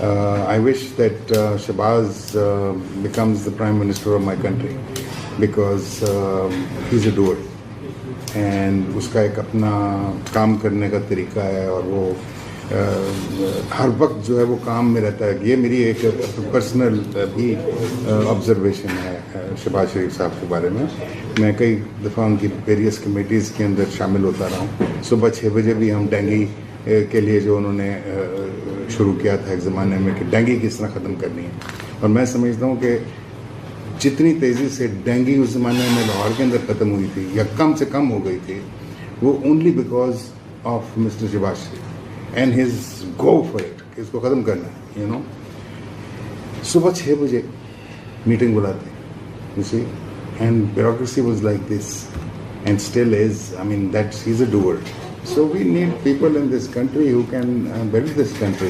I wish that Shahbaz becomes the Prime Minister of my country because he's a doer and उसका एक अपना काम करने का तरीका है और वो हर वक्त जो है वो काम में रहता है। ये मेरी एक पर्सनल भी ऑब्जर्वेशन है शहबाज शरीफ साहब के बारे में। मैं कई दफ़ा उनकी वेरियस कमेटीज़ के अंदर शामिल होता रहा हूँ। सुबह 6 बजे भी हम डेंगी के लिए जो उन्होंने शुरू किया था एक ज़माने में कि डेंगी किस तरह ख़त्म करनी है, और मैं समझता हूँ कि जितनी तेज़ी से डेंगी उस ज़माने में लाहौर के अंदर ख़त्म हुई थी या कम से कम हो गई थी, वो only because of mister Shahbaz Sharif and his go for it कि इसको ख़त्म करना है, यू नो। सुबह 6 बजे मीटिंग बुलाते, you see, and bureaucracy was like this and still is, I mean that he is a doer. So we need people in this country who can build this country.